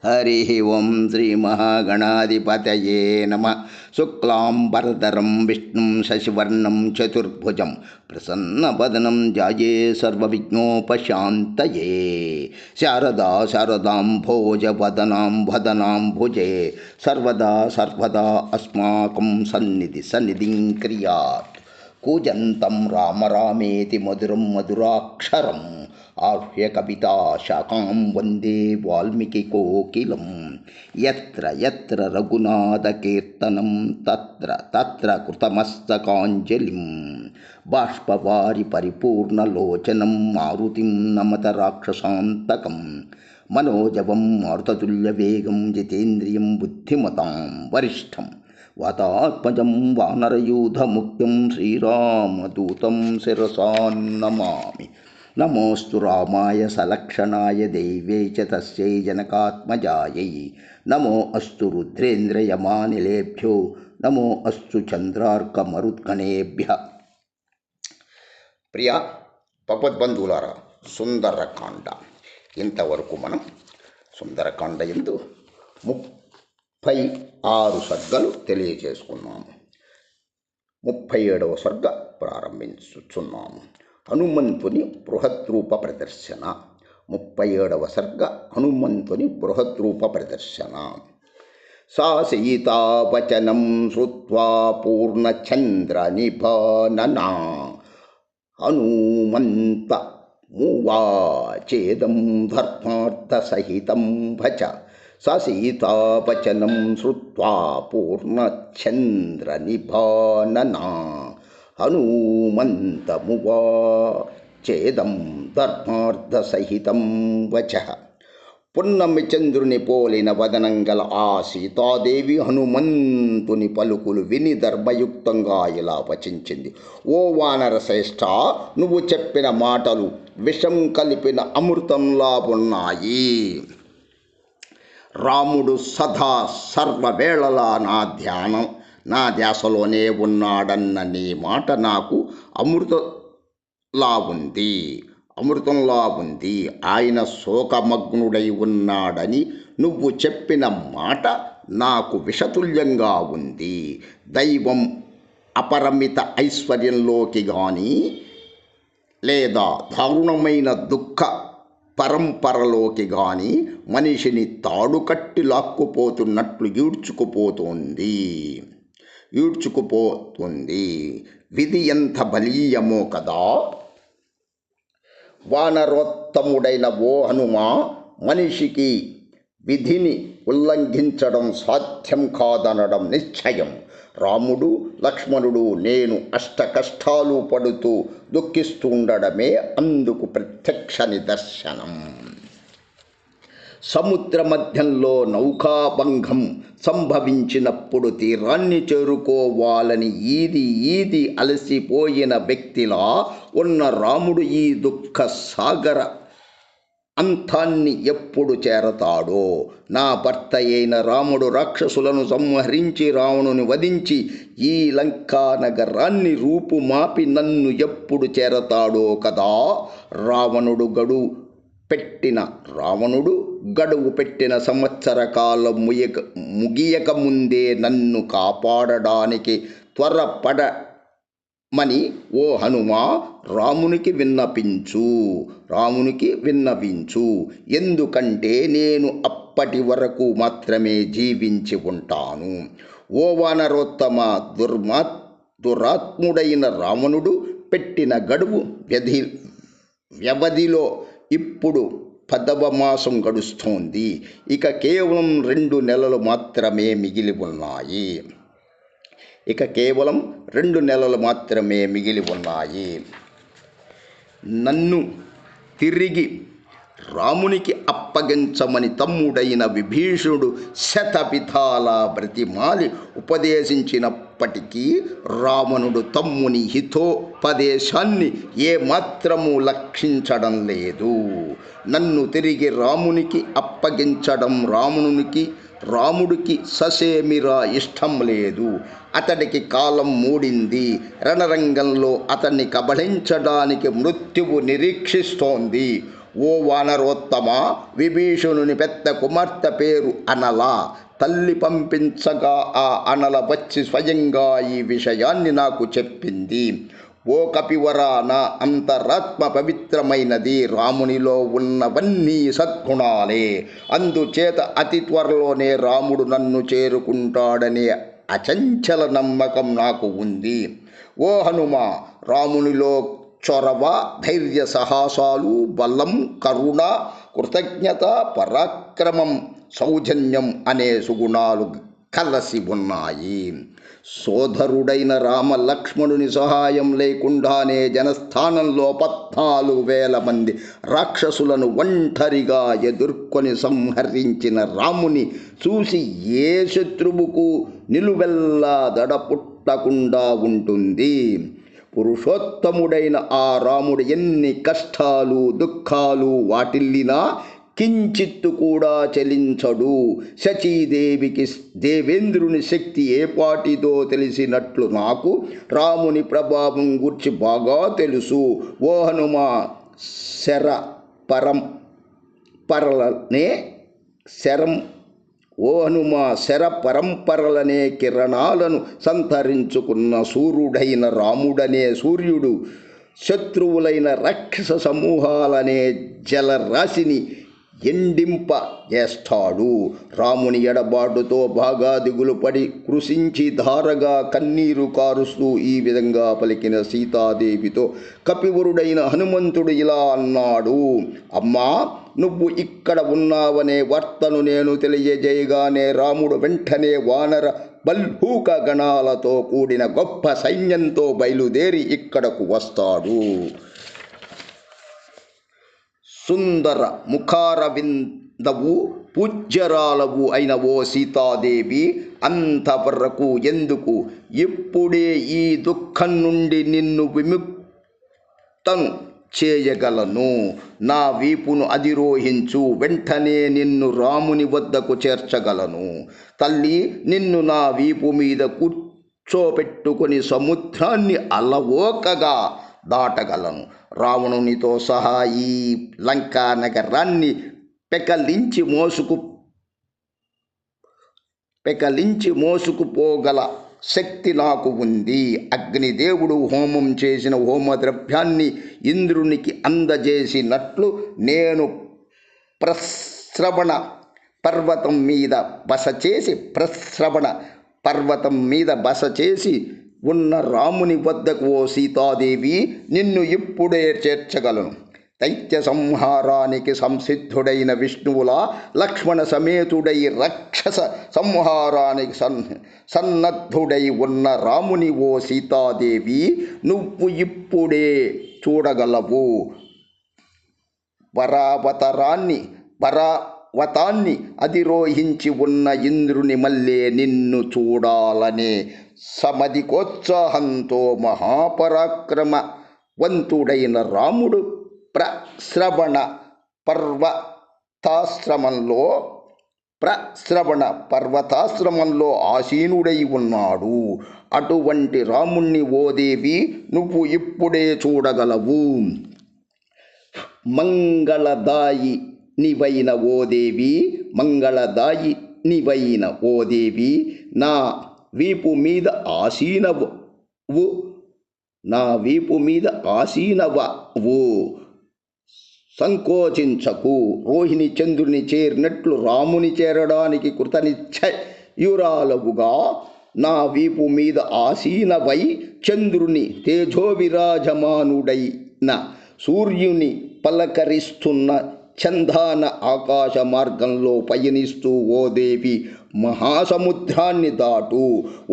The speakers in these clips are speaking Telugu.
హరి ఓం శ్రీ మహాగణాధిపతయే నమ. శుక్లాంబరధరం విష్ణుం శశివర్ణం చతుర్భుజం ప్రసన్నవదనం ధ్యాయే సర్వవిఘ్నోపశాంతయే. శారదా శారదాంభోజవదనాం వదనాంభుజే సర్వదా అస్మాకం సన్నిధిం క్రియాత్. కూజంతం రామ రామేతి మధురం మధురాక్షరం ఆహ్య కవితా శాఖాం వందే వాల్మీకి కోకిలం. యత్ర యత్ర రఘునాథ కీర్తనం తత్ర తత్ర కృతమస్తకాంజలిం. బాష్పవారి పరిపూర్ణలోచనం మారుతిం నమత రాక్షసాంతకం. మనోజవం మారుతతుల్యవేగం జితేంద్రియం బుద్ధిమతాం వరిష్టం వాతాత్మజం వానరయూధముఖ్యం శ్రీరామదూతం శిరసా నమామి. నమోస్తు రామాయ సలక్షణాయ దైవే చ తస్యై జనకాత్మజాయై. నమో అస్తు రుద్రేంద్రయమానిలేభ్యో నమో అస్తు చంద్రార్కమరుద్గణేభ్య. ప్రియ భగవద్బంధువులారా, సుందరకాండ ఇంతవరకు మనం సుందరకాండ యందు 36 సర్గలు తెలియజేసుకున్నాము. 37వ సర్గ ప్రారంభించుచున్నాము. హనుమంతుని బృహద్రూప ప్రదర్శన. 37వ సర్గ హనుమంతుని బృహద్రూప ప్రదర్శన. సా సీతావచనం శ్రుత్వా పూర్ణచంద్రనిభాననా హనుమంత మువాచేదం ధర్మార్థసహితం భజ. సీతావచనం శ్రుత్వా పూర్ణచంద్రనిభాననా హనుమంతమువాచేదం ధర్మార్థసహితం వచః. పున్నమి చంద్రుని పోలిన వదనం గల ఆ సీతాదేవి హనుమంతుని పలుకులు విని ధర్మయుక్తంగా ఇలా వచించింది. ఓ వానర శ్రేష్ఠ, నువ్వు చెప్పిన మాటలు విషం కలిపిన అమృతంలా ఉన్నాయి. రాముడు సదా సర్వవేళలా నా ధ్యాసలోనే ఉన్నాడన్న నీ మాట నాకు అమృతంలా ఉంది. ఆయన శోకమగ్నుడై ఉన్నాడని నువ్వు చెప్పిన మాట నాకు విషతుల్యంగా ఉంది. దైవం అపరిమిత ఐశ్వర్యంలోకి కానీ లేదా దారుణమైన దుఃఖ పరంపరలోకి కానీ మనిషిని తాడుకట్టి లాక్కుపోతున్నట్లు ఈడ్చుకుపోతుంది. విధి ఎంత బలీయమో కదా. వానరోత్తముడైన ఓ హనుమా, మనిషికి విధిని ఉల్లంఘించడం సాధ్యం కాదనడం నిశ్చయం. రాముడు లక్ష్మణుడు నేను అష్ట కష్టాలు పడుతూ దుఃఖిస్తుండడమే అందుకు ప్రత్యక్ష నిదర్శనం. సముద్ర మధ్యంలో నౌకాభంగం సంభవించినప్పుడు తీరాన్ని చేరుకోవాలని ఈది అలసిపోయిన వ్యక్తిలా ఉన్న రాముడు ఈ దుఃఖ సాగర అంతాన్ని ఎప్పుడు చేరతాడో. నా భర్త అయిన రాముడు రాక్షసులను సంహరించి రావణుని వధించి ఈ లంకా నగరాన్ని రూపుమాపి నన్ను ఎప్పుడు చేరతాడో కదా. రావణుడు గడువు పెట్టిన సంవత్సర కాలం ముగియక ముందే నన్ను కాపాడడానికి త్వరపడమని ఓ హనుమా రామునికి విన్నవించు. ఎందుకంటే నేను అప్పటి వరకు మాత్రమే జీవించి ఉంటాను. ఓ వానరోత్తమ, దురాత్ముడైన రావణుడు పెట్టిన గడువు వ్యవధిలో ఇప్పుడు 10వ మాసం గడుస్తోంది. ఇక కేవలం 2 నెలలు మాత్రమే మిగిలి ఉన్నాయి. నన్ను తిరిగి రామునికి అప్పగించమని తమ్ముడైన విభీషణుడు శతవిధాలా బ్రతిమాలి ఉపదేశించినప్పటికీ రావణుడు తమ్ముని హితోపదేశాన్ని ఏమాత్రము లక్షించడం లేదు. నన్ను తిరిగి రామునికి అప్పగించడం రాముడికి ససేమిరా ఇష్టం లేదు. అతడికి కాలం మూడింది. రణరంగంలో అతన్ని కబళించడానికి మృత్యువు నిరీక్షిస్తోంది. ఓ వానరోత్తమ, విభీషణుని పెద్ద కుమార్తె పేరు అనల. తల్లి పంపించగా ఆ అనల వచ్చి స్వయంగా ఈ విషయాన్ని నాకు చెప్పింది. ఓ కపివరా, నా అంతరాత్మ పవిత్రమైనది. రామునిలో ఉన్నవన్నీ సద్గుణాలే. అందుచేత అతి త్వరలోనే రాముడు నన్ను చేరుకుంటాడనే అచంచల నమ్మకం నాకు ఉంది. ఓ హనుమ, రామునిలో చొరవ, ధైర్య సాహసాలు, బలం, కరుణ, కృతజ్ఞత, పరాక్రమం, సౌజన్యం అనే సుగుణాలు కలసి ఉన్నాయి. సోదరుడైన రామ లక్ష్మణుని సహాయం లేకుండానే జనస్థానంలో 14,000 మంది రాక్షసులను ఒంటరిగా ఎదుర్కొని సంహరించిన రాముని చూసి ఏ శత్రువుకు నిలువెల్లా దడపుట్టకుండా ఉంటుంది? పురుషోత్తముడైన ఆ రాముడు ఎన్ని కష్టాలు దుఃఖాలు వాటిల్లినా కించిత్తు కూడా చలించడు. శచీదేవికి దేవేంద్రుని శక్తి ఏపాటిదో తెలిసినట్లు నాకు రాముని ప్రభావం గూర్చి బాగా తెలుసు. ఓ హనుమ, శర పరంపరలనే కిరణాలను సంతరించుకున్న సూర్యుడైన రాముడనే సూర్యుడు శత్రువులైన రాక్షస సమూహాలనే జలరాశిని ఎండింపజేస్తాడు. రాముని ఎడబాటుతో బాగా దిగులు పడి కృషించి ధారగా కన్నీరు కారుస్తూ ఈ విధంగా పలికిన సీతాదేవితో కపివరుడైన హనుమంతుడు ఇలా అన్నాడు. అమ్మా, నువ్వు ఇక్కడ ఉన్నావనే వార్తను నేను తెలియజేయగానే రాముడు వెంటనే వానర బల్హూక గణాలతో కూడిన గొప్ప సైన్యంతో బయలుదేరి ఇక్కడకు వస్తాడు. సుందర ముఖారవిందవు పూజ్యరాలవు అయిన ఓ సీతాదేవి, అంతవరకు ఎందుకు? ఇప్పుడే ఈ దుఃఖం నుండి నిన్ను విముక్తను చేయగలను. నా వీపును అధిరోహించు, వెంటనే నిన్ను రాముని వద్దకు చేర్చగలను. తల్లి, నిన్ను నా వీపు మీద కూర్చోపెట్టుకుని సముద్రాన్ని అలవోకగా దాటగలను. రావణునితో సహా ఈ లంకా నగరాన్ని పెకలించి మోసుకుపోగల శక్తి నాకు ఉంది. అగ్నిదేవుడు హోమం చేసిన హోమద్రవ్యాన్ని ఇంద్రునికి అందజేసినట్లు నేను ప్రస్రవణ పర్వతం మీద బస చేసి ఉన్న రాముని వద్దకు ఓ సీతాదేవి, నిన్ను ఇప్పుడే చేర్చగలను. దైత్య సంహారానికి సంసిద్ధుడైన విష్ణువులా లక్ష్మణ సమేతుడై రాక్షస సంహారానికి సన్నద్ధుడై ఉన్న రాముని ఓ సీతాదేవి, నువ్వు ఇప్పుడే చూడగలవు. పర్వతాన్ని అధిరోహించి ఉన్న ఇంద్రుని మల్లే నిన్ను చూడాలనే సమధికోత్సాహంతో మహాపరాక్రమవంతుడైన రాముడు ప్రస్రవణ పర్వతాశ్రమంలో ఆసీనుడై ఉన్నాడు. అటువంటి రాముణ్ణి ఓ దేవి నువ్వు ఇప్పుడే చూడగలవు. మంగళదాయినివైన ఓ దేవి, నా వీపు మీద ఆసీనవవు. సంకోచించకు. రోహిణి చంద్రుని చేరినట్లు రాముని చేరడానికి కృతనిశ్చయురాలవుగా నా వీపు మీద ఆసీనవై చంద్రుని తేజోవిరాజమానుడైన సూర్యుని పలకరిస్తున్న చందాన ఆకాశ మార్గంలో పయనిస్తూ ఓ దేవి మహాసముద్రాన్ని దాటు.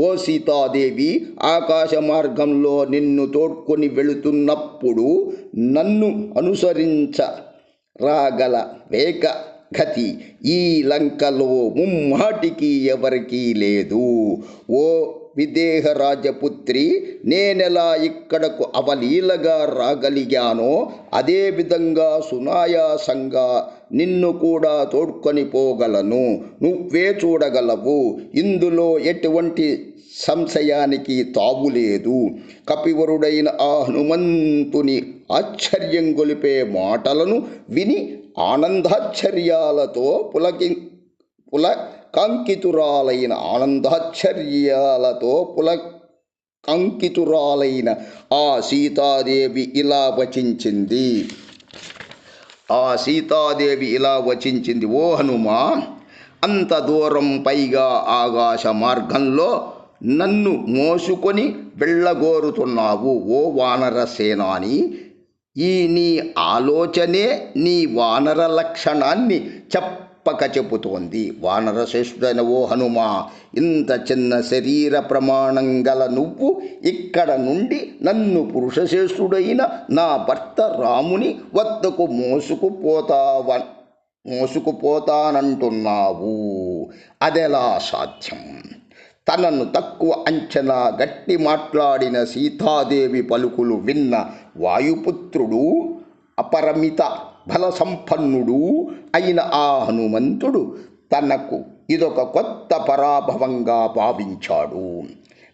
ఓ సీతాదేవి, ఆకాశ మార్గంలో నిన్ను తోడ్కొని వెళుతున్నప్పుడు నన్ను అనుసరించరాగల వేగ గతి ఈ లంకలో ముమ్మాటికి ఎవరికీ లేదు. ఓ విదేహ రాజపుత్రి, నేనెలా ఇక్కడకు అవలీలగా రాగలిగానో అదేవిధంగా సునాయాసంగా నిన్ను కూడా తోడ్కొని పోగలను. నువ్వే చూడగలవు. ఇందులో ఎటువంటి సంశయానికి తావులేదు. కపివరుడైన ఆ హనుమంతుని ఆశ్చర్యం గొలిపే మాటలను విని ఆనందాశ్చర్యాలతో పులకంకితురాలైన ఆ సీతాదేవి ఇలా వచించింది. ఓ హనుమా, అంత దూరం, పైగా ఆకాశ మార్గంలో నన్ను మోసుకొని వెళ్ళగోరుతున్నావు. ఓ వానర సేనాని, ఈ నీ ఆలోచనే నీ వానర లక్షణాన్ని చెప్పక చెబుతోంది. వానర శ్రేష్ఠుడైన ఓ హనుమా, ఇంత చిన్న శరీర ప్రమాణం గల నువ్వు ఇక్కడ నుండి నన్ను పురుషశ్రేష్ఠుడైన నా భర్త రాముని వద్దకు మోసుకుపోతానంటున్నావు. అదెలా సాధ్యం? తనను తక్కువ అంచనా గట్టి మాట్లాడిన సీతాదేవి పలుకులు విన్న వాయుపుత్రుడు, అపరిమిత బలసంపన్నుడు అయిన ఆ హనుమంతుడు తనకు ఇదొక కొత్త పరాభవంగా భావించాడు.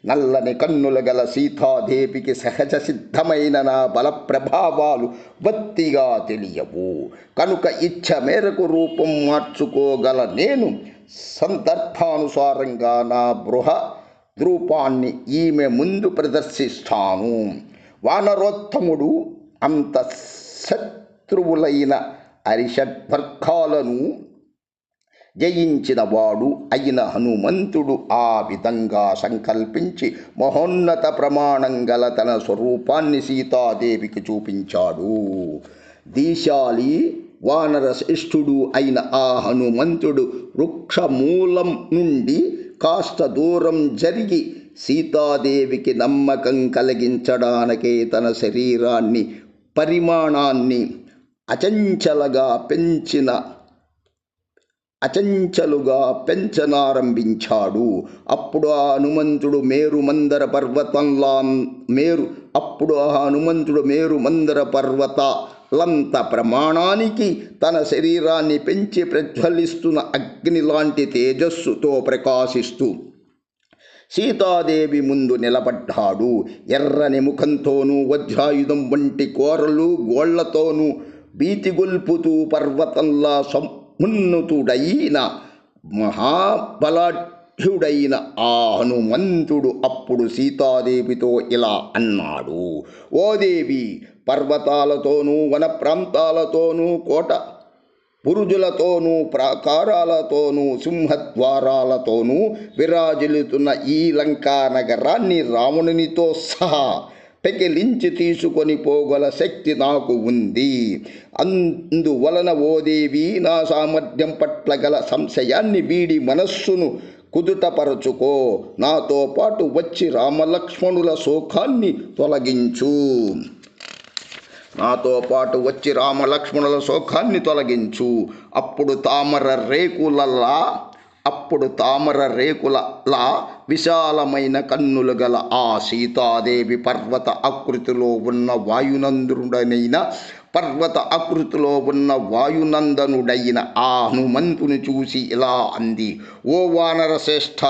నల్లని కన్నుల గల సీతాదేవికి సహజ సిద్ధమైన నా బల ప్రభావాలు బొత్తిగా తెలియవు. కనుక ఇచ్ఛ మేరకు రూపం మార్చుకోగల నేను సందర్భానుసారంగా నా రూపాన్ని ఈమె ముందు ప్రదర్శిస్తాను. వానరోత్తముడు అంత శత్రువులైన అరిషడ్వర్గాలను జయించిన వాడు అయిన హనుమంతుడు ఆ విధంగా సంకల్పించి మహోన్నత ప్రమాణం గల తన స్వరూపాన్ని సీతాదేవికి చూపించాడు. దీశాలి వానర శ్రేష్ఠుడు అయిన ఆ హనుమంతుడు వృక్షమూలం నుండి కాస్త దూరం జరిగి సీతాదేవికి నమ్మకం కలిగించడానికే తన శరీరాన్ని పరిమాణాన్ని అచంచలుగా పెంచనారంభించాడు. అప్పుడు ఆ హనుమంతుడు మేరుమందర పర్వతాలంత ప్రమాణానికి తన శరీరాన్ని పెంచి ప్రజ్వలిస్తున్న అగ్ని లాంటి తేజస్సుతో ప్రకాశిస్తూ సీతాదేవి ముందు నిలబడ్డాడు. ఎర్రని ముఖంతోనూ వజ్రాయుధం వంటి కోరలు గోళ్లతోనూ భీతిగొల్పుతూ పర్వతంలా సమున్నతుడైన మహాబలాఢ్యుడైన ఆ హనుమంతుడు అప్పుడు సీతాదేవితో ఇలా అన్నాడు. ఓ దేవి, పర్వతాలతోనూ వన ప్రాంతాలతోనూ కోట బురుజులతోనూ ప్రాకారాలతోనూ సింహద్వారాలతోనూ విరాజిల్లుతున్న ఈ లంకా నగరాన్ని రావణునితో సహా పెకిలించి తీసుకొని పోగల శక్తి నాకు ఉంది. అందువలన ఓ దేవి, నా సామర్థ్యం పట్ల గల సంశయాన్ని వీడి మనస్సును కుదుటపరచుకో. నాతో పాటు వచ్చి రామలక్ష్మణుల శోకాన్ని తొలగించు. అప్పుడు తామర రేకులలా విశాలమైన కన్నులు గల ఆ సీతాదేవి పర్వత ఆకృతిలో ఉన్న వాయునందనుడైన ఆ హనుమంతుని చూసి ఇలా అంది. ఓ వానర శ్రేష్ఠ,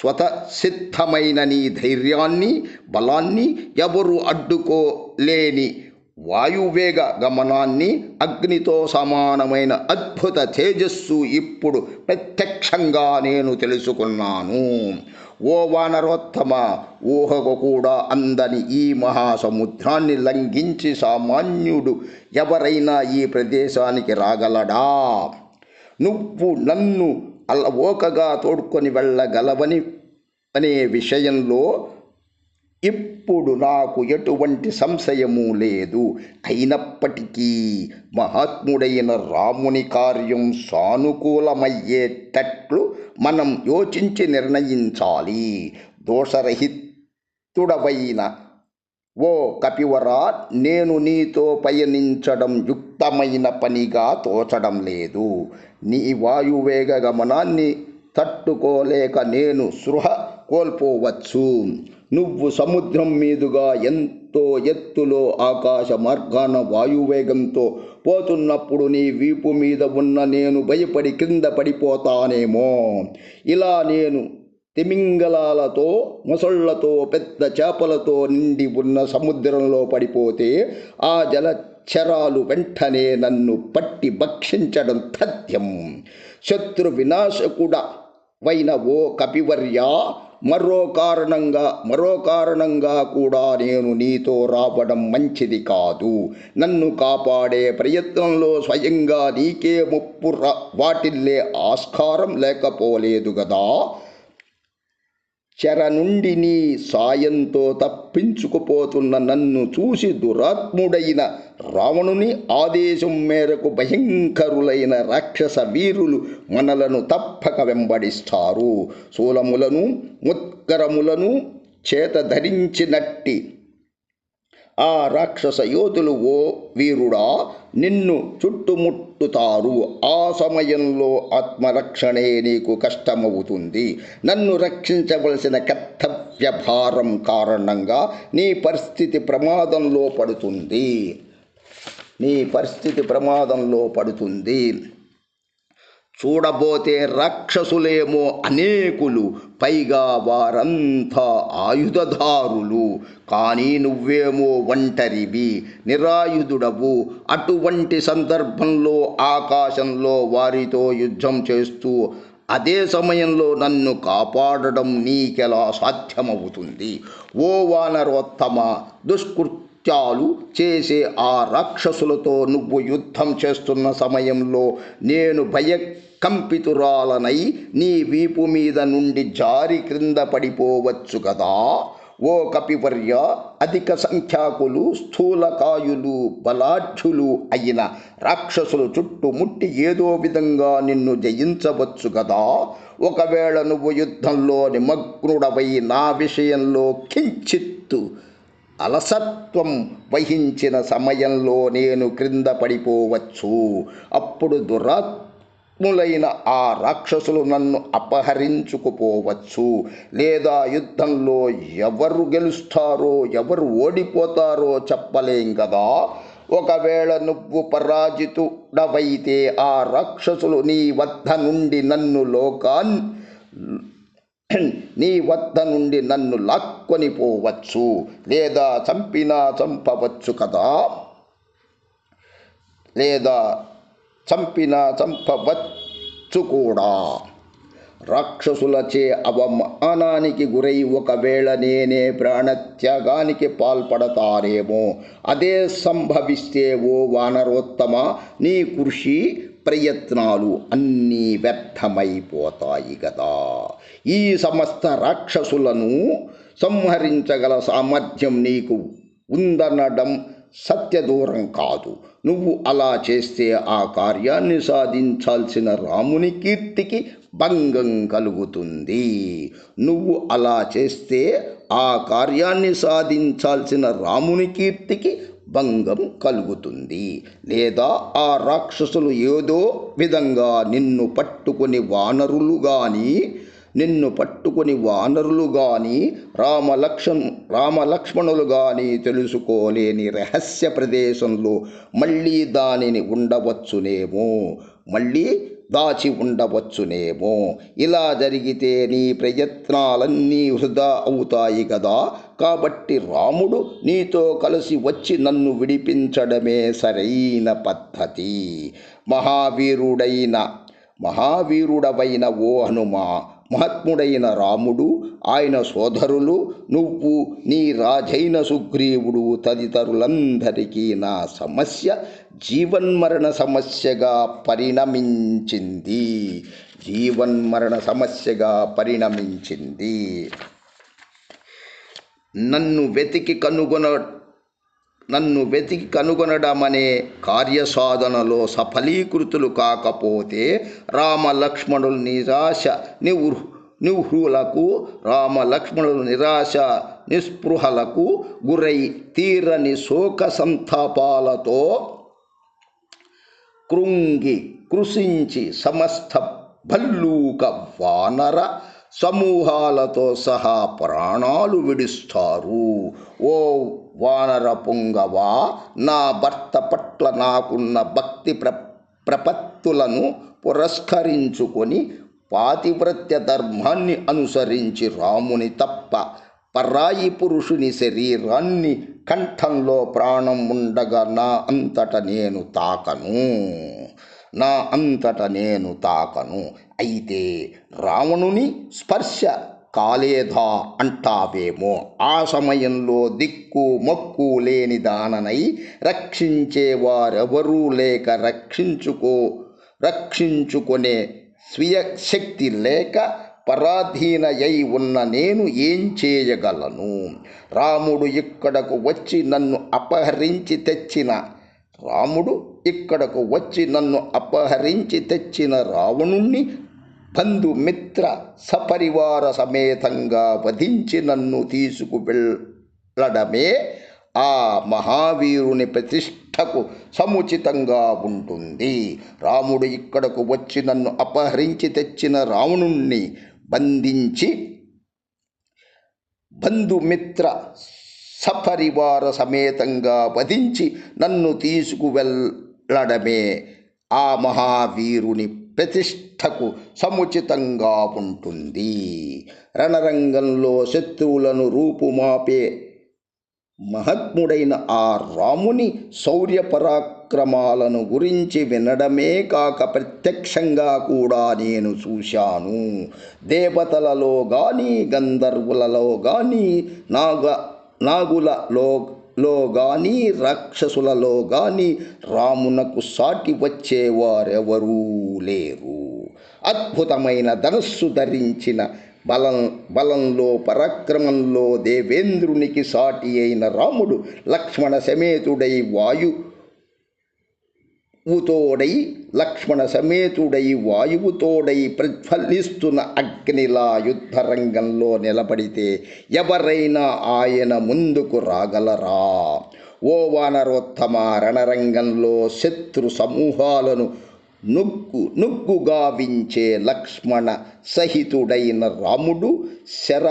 స్వతసిద్ధమైన నీ ధైర్యాన్ని, బలాన్ని, ఎవరు అడ్డుకోలేని వాయువేగ గమనాన్ని, అగ్నితో సమానమైన అద్భుత తేజస్సు ఇప్పుడు ప్రత్యక్షంగా నేను తెలుసుకున్నాను. ఓ వానరోత్తమ, ఊహకు కూడా అందని ఈ మహాసముద్రాన్ని లంఘించి సామాన్యుడు ఎవరైనా ఈ ప్రదేశానికి రాగలడా? నువ్వు నన్ను అలవోకగా తోడ్కొని వెళ్ళగలవని అనే విషయంలో ఇప్పుడు నాకు ఎటువంటి సంశయము లేదు. అయినప్పటికీ మహాత్ముడైన రాముని కార్యం సానుకూలమయ్యేటట్లు మనం యోచించి నిర్ణయించాలి. దోషరహితుడవైన ఓ కపివరా, నేను నీతో పయనించడం యుక్తమైన పనిగా తోచడం లేదు. నీ వాయువేగ గమనాన్ని తట్టుకోలేక నేను స్పృహ కోల్పోవచ్చు. నువ్వు సముద్రం మీదుగా ఎంతో ఎత్తులో ఆకాశ మార్గాన వాయువేగంతో పోతున్నప్పుడు నీ వీపు మీద ఉన్న నేను భయపడి కింద పడిపోతానేమో. ఇలా నేను తిమింగలాలతో మొసళ్లతో పెద్ద చేపలతో నిండి ఉన్న సముద్రంలో పడిపోతే ఆ జలచరాలు వెంటనే నన్ను పట్టి భక్షించడం తథ్యం. శత్రు వినాశకుడవైన ఓ కపివర్య, మరో కారణంగా కూడా నేను నీతో రావడం మంచిది కాదు. నన్ను కాపాడే ప్రయత్నంలో స్వయంగా నీకే ముప్పు వాటిల్లే ఆస్కారం లేకపోలేదు గదా. చెర నుండి నీ సాయంతో తప్పించుకుపోతున్న నన్ను చూసి దురాత్ముడైన రావణుని ఆదేశం మేరకు భయంకరులైన రాక్షస వీరులు మనలను తప్పక వెంబడిస్తారు. శూలములను ముత్కరములను చేత ధరించినట్టి ఆ రాక్షస యోధులు ఓ వీరుడా నిన్ను చుట్టుముట్టుతారు. ఆ సమయంలో ఆత్మరక్షణే నీకు కష్టమవుతుంది. నన్ను రక్షించవలసిన కర్తవ్య భారం కారణంగా నీ పరిస్థితి ప్రమాదంలో పడుతుంది. చూడబోతే రాక్షసులేమో అనేకులు, పైగా వారంతా ఆయుధదారులు. కానీ నువ్వేమో ఒంటరివి, నిరాయుధుడవు. అటువంటి సందర్భంలో ఆకాశంలో వారితో యుద్ధం చేస్తూ అదే సమయంలో నన్ను కాపాడడం నీకెలా సాధ్యమవుతుంది? ఓ వానరోత్తమ, దుష్కృత్యాలు చేసే ఆ రాక్షసులతో నువ్వు యుద్ధం చేస్తున్న సమయంలో నేను కంపితురాలనై నీ వీపు మీద నుండి జారి క్రింద పడిపోవచ్చు కదా. ఓ కపివర్య, అధిక సంఖ్యాకులు, స్థూలకాయులు, బలాఢ్యులు అయిన రాక్షసులు చుట్టుముట్టి ఏదో విధంగా నిన్ను జయించవచ్చు కదా. ఒకవేళ నువ్వు యుద్ధంలో నిమగ్నుడవై నా విషయంలో కించిత్తు అలసత్వం వహించిన సమయంలో నేను క్రింద పడిపోవచ్చు. అప్పుడు దురాత్ములైన ఆ రాక్షసులు నన్ను అపహరించుకుపోవచ్చు. లేదా యుద్ధంలో ఎవరు గెలుస్తారో ఎవరు ఓడిపోతారో చెప్పలేం కదా. ఒకవేళ నువ్వు పరాజితుడవైతే ఆ రాక్షసులు నీ వద్ద నుండి నన్ను లాక్కొని పోవచ్చు, లేదా చంపవచ్చు కూడా. రాక్షసులచే అవమానానికి గురై ఒకవేళ నేనే ప్రాణత్యాగానికి పాల్పడతానేమో. అదే సంభవిస్తే ఓ వానరోత్తమ, నీ కృషి ప్రయత్నాలు అన్నీ వ్యర్థమైపోతాయి కదా. ఈ సమస్త రాక్షసులను సంహరించగల సామర్థ్యం నీకు ఉందనడం సత్యదూరం కాదు. నువ్వు అలా చేస్తే ఆ కార్యాన్ని సాధించాల్సిన రాముని కీర్తికి భంగం కలుగుతుంది. లేదా ఆ రాక్షసులు ఏదో విధంగా నిన్ను పట్టుకుని వానరులు గాని రామలక్ష్మణులు గాని తెలుసుకోలేని రహస్య ప్రదేశంలో మళ్ళీ దాచి ఉండవచ్చునేమో. ఇలా జరిగితే నీ ప్రయత్నాలన్నీ వృధా అవుతాయి కదా. కాబట్టి రాముడు నీతో కలిసి వచ్చి నన్ను విడిపించడమే సరైన పద్ధతి. మహావీరుడవైన ఓ హనుమా, మహాత్ముడైన రాముడు, ఆయన సోదరులు, నువ్వు, నీ రాజైన సుగ్రీవుడు తదితరులందరికీ నా సమస్య జీవన్మరణ సమస్యగా పరిణమించింది. నన్ను వెతికి కనుగొనడమనే కార్యసాధనలో సఫలీకృతులు కాకపోతే రామలక్ష్మణులు నిస్పృహలకు గురై తీరని శోక సంతాపాలతో కృషించి సమస్త భల్లూక వానర సమూహాలతో సహా ప్రాణాలు విడుస్తారు. ఓ వానర పుంగవా, నా భర్త పట్ల నాకున్న భక్తి ప్రపత్తులను పురస్కరించుకొని పాతివ్రత్య ధర్మాన్ని అనుసరించి రాముని తప్ప పరాయి పురుషుని శరీరాన్ని కంఠంలో ప్రాణం ఉండగా నా అంతట నేను తాకను. అయితే రావణుని స్పర్శ కాలేదా అంటావేమో. ఆ సమయంలో దిక్కు మొక్కు లేని దాననై రక్షించేవారెవరూ లేక రక్షించుకునే స్వీయ శక్తి లేక పరాధీనయై ఉన్న నేను ఏం చేయగలను? రాముడు ఇక్కడకు వచ్చి నన్ను అపహరించి తెచ్చిన రావణుణ్ణి బంధుమిత్ర సపరివార సమేతంగా వధించి నన్ను తీసుకువెళ్ళడమే ఆ మహావీరుని ప్రతిష్టకు సముచితంగా ఉంటుంది. రాముడు ఇక్కడకు వచ్చి నన్ను అపహరించి తెచ్చిన రావణుణ్ణి బంధించి బంధుమిత్ర సపరివార సమేతంగా వధించి నన్ను తీసుకువెళ్ళడమే ఆ మహావీరుని ప్రతిష్టకు సముచితంగా ఉంటుంది. రణరంగంలో శత్రువులను రూపుమాపే మహాత్ముడైన ఆ రాముని శౌర్య పరాక్రమాలను గురించి వినడమే కాక ప్రత్యక్షంగా కూడా నేను చూశాను. దేవతలలో గాని, గంధర్వులలో గాని, నాగులలో గాని, రాక్షసులలో గాని రామునకు సాటి వచ్చేవారెవరూ లేరు. అద్భుతమైన ధనస్సు ధరించిన బలంలో పరాక్రమంలో దేవేంద్రునికి సాటి అయిన రాముడు లక్ష్మణ సమేతుడై వాయువుతోడై ప్రజ్వలిస్తున్న అగ్నిలా యుద్ధరంగంలో నిలబడితే ఎవరైనా ఆయన ముందుకు రాగలరా? ఓ వానరోత్తమ, రణరంగంలో శత్రు సమూహాలను నుగ్గుగా వించే లక్ష్మణ సహితుడైన రాముడు శర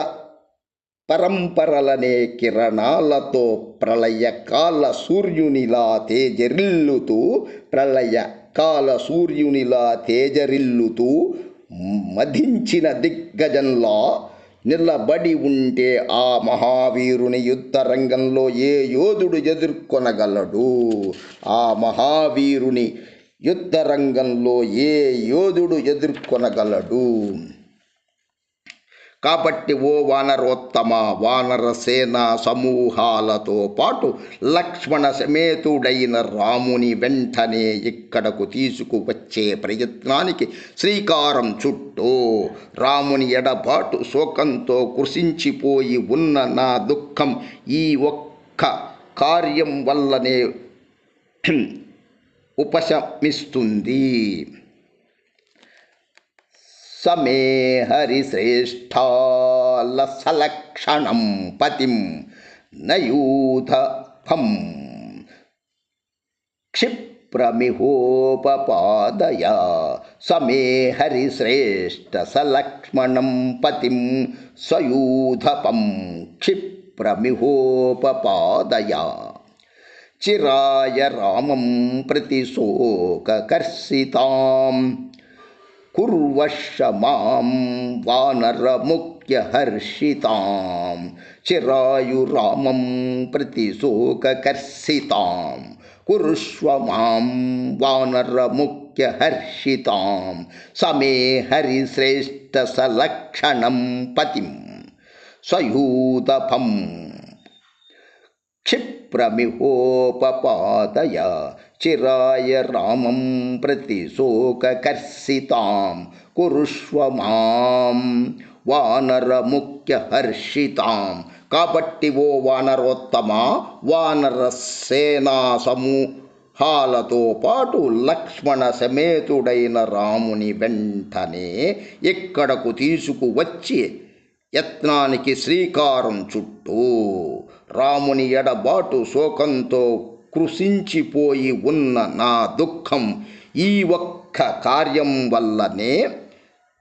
పరంపరలనే కిరణాలతో ప్రళయకాల సూర్యునిలా తేజరిల్లుతూ మధించిన దిగ్గజంలా నిలబడి ఉంటే ఆ మహావీరుని యుద్ధరంగంలో ఏ యోధుడు ఎదుర్కొనగలడు? కాబట్టి ఓ వానరోత్తమ, వానర సేనా సమూహాలతో పాటు లక్ష్మణ సమేతుడైన రాముని వెంటనే ఇక్కడకు తీసుకువచ్చే ప్రయత్నానికి శ్రీకారం చుట్టూ. రాముని ఎడబాటు శోకంతో కృషించిపోయి ఉన్న నా దుఃఖం ఈ ఒక్క కార్యం వల్లనే ఉపశమిస్తుంది. సమే హరిశ్రేష్ఠాలసలక్షణం పతిం నయూథపం క్షిప్రమిహోపపాదయ. సమే హరిశ్రేష్ఠ సలక్ష్మణం పతిం సయూథపం క్షిప్రమిహోపపాదయ. చిరాయ రామం ప్రతి శోకకర్షితాం కుర్వశ్య మాం వానరముఖ్యహర్షితాం. చిరాయు రామం ప్రతి శోకకర్షితాం కురుష్వ మాం వానరముఖ్యహర్షితాం. సమే హరిశ్రేష్ఠ సలక్షణం పతిం సయూథపం క్షిప్రమిహోపపాదయ. చిరాయ రామం ప్రతి శోకకర్షితాం కురుష్వ మాం వానరముఖ్యహర్షితాం. కాబట్టి ఓ వానరోత్తమ, వానర సేనా సమూహాలతో పాటు లక్ష్మణ సమేతుడైన రాముని వెంటనే ఇక్కడకు తీసుకువచ్చి యత్నానికి శ్రీకారం చుట్టూ. రాముని ఎడబాటు శోకంతో కృషించిపోయి ఉన్న నా దుఃఖం ఈ ఒక్క కార్యం వల్లనే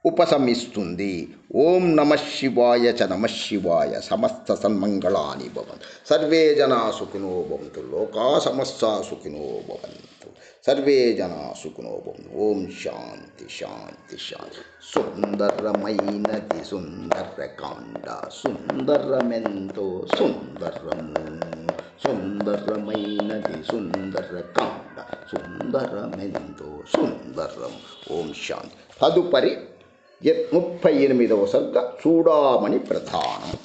ఉపశమిస్తుంది. ఓం నమఃశివాయ చ నమఃశివాయ. సమస్త సన్మంగళాని భవంతు. సర్వే జనా సుఖినో భవంతు. లోకా సమస్తా సుఖినో భవంతు. సర్వే జనా సుఖినో భవంతు. ఓం శాంతి శాంతి శాంతి. సుందరమైనది సుందరకాండ, సుందరమెంతో సుందరము. సుందరమైనది సుందరకాండ, సుందరమెంతో సుందరం. ఓం శాంతి. తదుపరి 38వ సర్గ చూడామణి ప్రధానం.